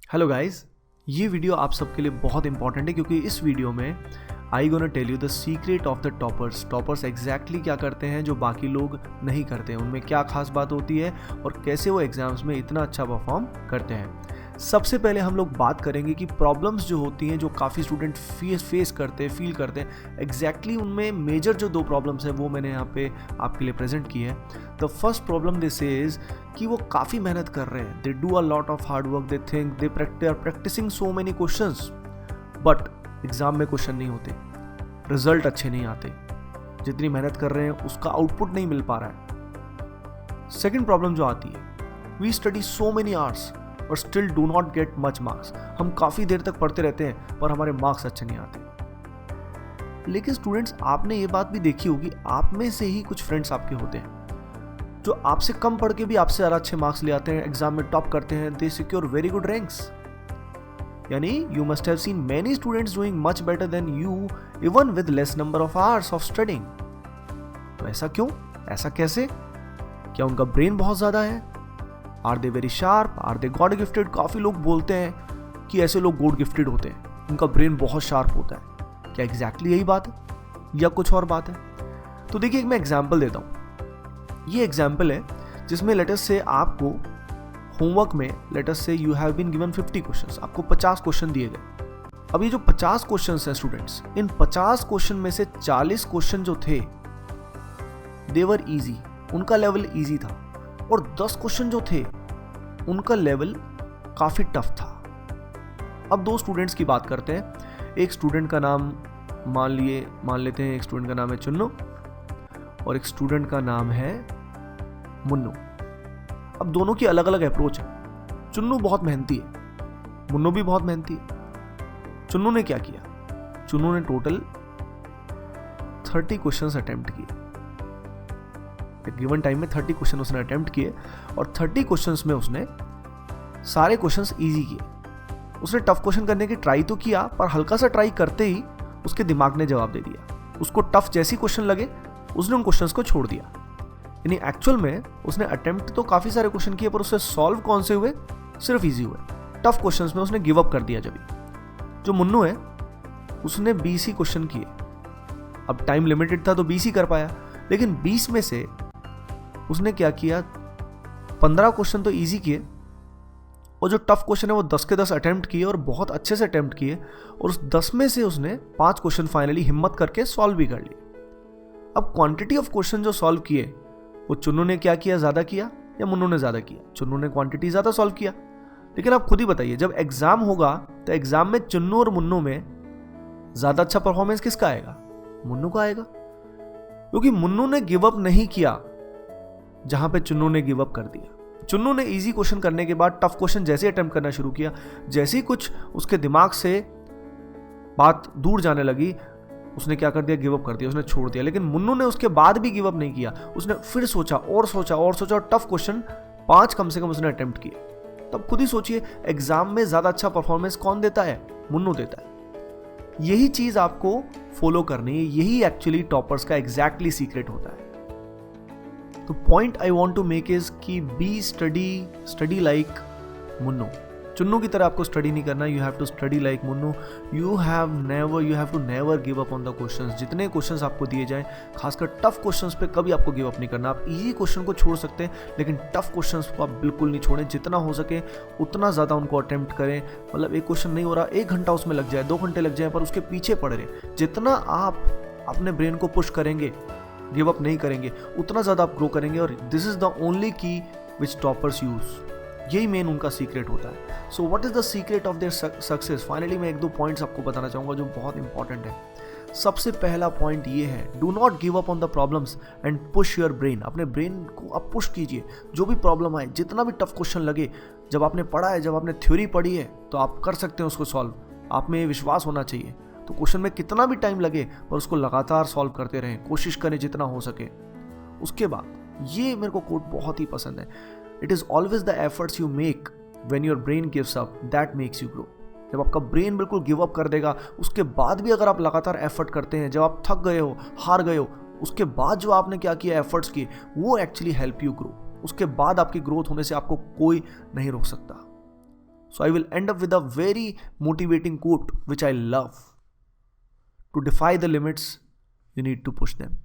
Hello guys, ये video आप सबके लिए बहुत इंपॉर्टेंट है क्योंकि इस वीडियो में I gonna tell you the secret of the toppers exactly क्या करते हैं जो बाकी लोग नहीं करते हैं, उनमें क्या खास बात होती है और कैसे वो एग्जाम्स में इतना अच्छा परफॉर्म करते हैं। सबसे पहले हम लोग बात करेंगे कि प्रॉब्लम्स जो होती हैं जो काफ़ी स्टूडेंट फेस करते हैं, फील करते हैं, एग्जैक्टली उनमें मेजर जो 2 प्रॉब्लम्स हैं वो मैंने यहाँ पे आपके लिए प्रेजेंट की है। The first problem this is कि वो काफ़ी मेहनत कर रहे हैं, they do a lot of hard work, they think they are practising so many questions, but exam में क्वेश्चन नहीं होते, रिजल्ट अच्छे नहीं आते, जितनी मेहनत कर रहे हैं उसका आउटपुट नहीं मिल पा रहा है। सेकेंड प्रॉब्लम जो आती है, we study so many hours और still do not get much marks. हम काफ़ी देर तक पढ़ते रहते हैं पर हमारे मार्क्स अच्छे नहीं आते। लेकिन स्टूडेंट्स, आपने ये बात भी देखी होगी, आप में से ही कुछ फ्रेंड्स आपके होते हैं जो आपसे कम पढ़ के भी आपसे ज़्यादा अच्छे मार्क्स ले आते हैं, एग्जाम में टॉप करते हैं, दे सिक्योर वेरी गुड रैंक्स। यानी you must have seen many students doing much better than you even with less number of hours of studying. तो ऐसा क्यों, ऐसा कैसे? क्या उनका ब्रेन बहुत ज़्यादा है? Are they very sharp? Are they God gifted? काफ़ी लोग बोलते हैं कि ऐसे लोग गॉड गिफ्टेड होते हैं, उनका ब्रेन बहुत शार्प होता है। क्या एग्जैक्टली यही बात है या कुछ और बात है? तो देखिए, एक मैं एग्जाम्पल देता हूँ। ये एग्जाम्पल है जिसमें लेटस से आपको होमवर्क में let's say you have been given 50 questions, आपको 50 क्वेश्चन दिए गए। अब ये जो 50 क्वेश्चंस हैं स्टूडेंट्स, इन 50 क्वेश्चन में से 40 क्वेश्चन जो थे दे वर इजी, उनका लेवल इजी था, और 10 क्वेश्चन जो थे उनका लेवल काफ़ी टफ था। अब 2 स्टूडेंट्स की बात करते हैं। एक स्टूडेंट का नाम मान लेते हैं, एक स्टूडेंट का नाम है चुन्नू और एक स्टूडेंट का नाम है मुन्नू। अब दोनों की अलग अलग अप्रोच है। चुन्नू बहुत मेहनती है, मुन्नू भी बहुत मेहनती है। चुन्नू ने क्या किया? चुन्नू ने टोटल 30 क्वेश्चंस अटेम्प्ट किए। गिवन टाइम में 30 क्वेश्चन उसने अटेम्प्ट किए और 30 क्वेश्चंस में उसने सारे क्वेश्चंस इजी किए। उसने टफ क्वेश्चन करने की ट्राई तो किया, पर हल्का सा ट्राई करते ही उसके दिमाग ने जवाब दे दिया। उसको टफ जैसी क्वेश्चन लगे उसने उन क्वेश्चंस को छोड़ दिया। यानी एक्चुअल में उसने अटेम्प्ट तो काफ़ी सारे क्वेश्चन किए पर उससे सॉल्व कौन से हुए? सिर्फ इजी हुए। टफ क्वेश्चंस में उसने गिव अप कर दिया। जब जो मुन्नू है उसने 20 ही क्वेश्चन किए। अब टाइम लिमिटेड था तो 20 ही कर पाया, लेकिन 20 में से उसने क्या किया, 15 क्वेश्चन तो इजी किए और जो टफ क्वेश्चन है वो 10 के 10 अटेम्प्ट किए और बहुत अच्छे से अटेम्प्ट किए, और उस 10 में से उसने 5 क्वेश्चन फाइनली हिम्मत करके सॉल्व भी कर लिए। अब क्वांटिटी ऑफ क्वेश्चन जो सॉल्व किए वो चुन्नू ने क्या किया, ज़्यादा किया या मुन्नू ने ज़्यादा किया? चुन्नू ने क्वांटिटी ज़्यादा सॉल्व किया। लेकिन आप खुद ही बताइए, जब एग्जाम होगा तो एग्जाम में चुन्नू और मुन्नू में ज़्यादा अच्छा परफॉर्मेंस किसका आएगा? मुन्नू का आएगा, क्योंकि मुन्नू ने गिव अप नहीं किया जहां पे चुन्नू ने गिव अप कर दिया। चुन्नू ने इजी क्वेश्चन करने के बाद टफ क्वेश्चन जैसे अटेम्प्ट करना शुरू किया, जैसे ही कुछ उसके दिमाग से बात दूर जाने लगी उसने क्या कर दिया, गिव अप कर दिया, उसने छोड़ दिया। लेकिन मुन्नू ने उसके बाद भी गिव अप नहीं किया, उसने फिर सोचा और टफ क्वेश्चन 5 कम से कम उसने अटेम्प्ट किए। तब खुद ही सोचिए, एग्जाम में ज्यादा अच्छा परफॉर्मेंस कौन देता है? मुन्नू देता है। यही चीज आपको फॉलो करनी है, यही एक्चुअली टॉपर्स का एग्जैक्टली सीक्रेट होता है। तो point I want to make is कि be study like Munnu. Chunnu की तरह आपको स्टडी नहीं करना, you have to study like Munnu. You have to never give up on the questions. जितने क्वेश्चंस आपको दिए जाएं, खासकर टफ क्वेश्चंस पे कभी आपको गिव अप नहीं करना। आप इजी क्वेश्चन को छोड़ सकते हैं लेकिन टफ क्वेश्चंस को आप बिल्कुल नहीं छोड़ें। जितना हो सके उतना ज़्यादा उनको अटेम्प्ट करें। मतलब एक क्वेश्चन नहीं हो रहा, 1 घंटा उसमें लग जाए, 2 घंटे लग जाए, पर उसके पीछे पड़ रहे। जितना आप अपने ब्रेन को पुश करेंगे, गिव अप नहीं करेंगे, उतना ज़्यादा आप ग्रो करेंगे। और दिस इज द ओनली की विच टॉपर्स यूज। यही मेन उनका सीक्रेट होता है। So what is the secret of their success? Finally मैं 1-2 पॉइंट्स आपको बताना चाहूँगा जो बहुत इंपॉर्टेंट है। सबसे पहला पॉइंट ये है, do not give up on the problems and push your brain. अपने ब्रेन को आप पुश कीजिए। जो भी प्रॉब्लम आए, जितना भी टफ क्वेश्चन लगे, जब आपने पढ़ा है, जब आपने थ्योरी पढ़ी है तो आप कर सकते हैं उसको सॉल्व। आप में ये विश्वास होना चाहिए। तो क्वेश्चन में कितना भी टाइम लगे पर उसको लगातार सॉल्व करते रहें, कोशिश करें जितना हो सके। उसके बाद ये मेरे को कोट बहुत ही पसंद है, it is always the efforts you make when your brain gives up that makes you grow. जब आपका ब्रेन बिल्कुल गिव अप कर देगा, उसके बाद भी अगर आप लगातार एफर्ट करते हैं, जब आप थक गए हो, हार गए हो, उसके बाद जो आपने क्या किया, एफर्ट्स किए, वो एक्चुअली हेल्प यू ग्रो। उसके बाद आपकी ग्रोथ होने से आपको कोई नहीं रोक सकता। So I will end up with a very motivating quote which I love. To defy the limits, you need to push them.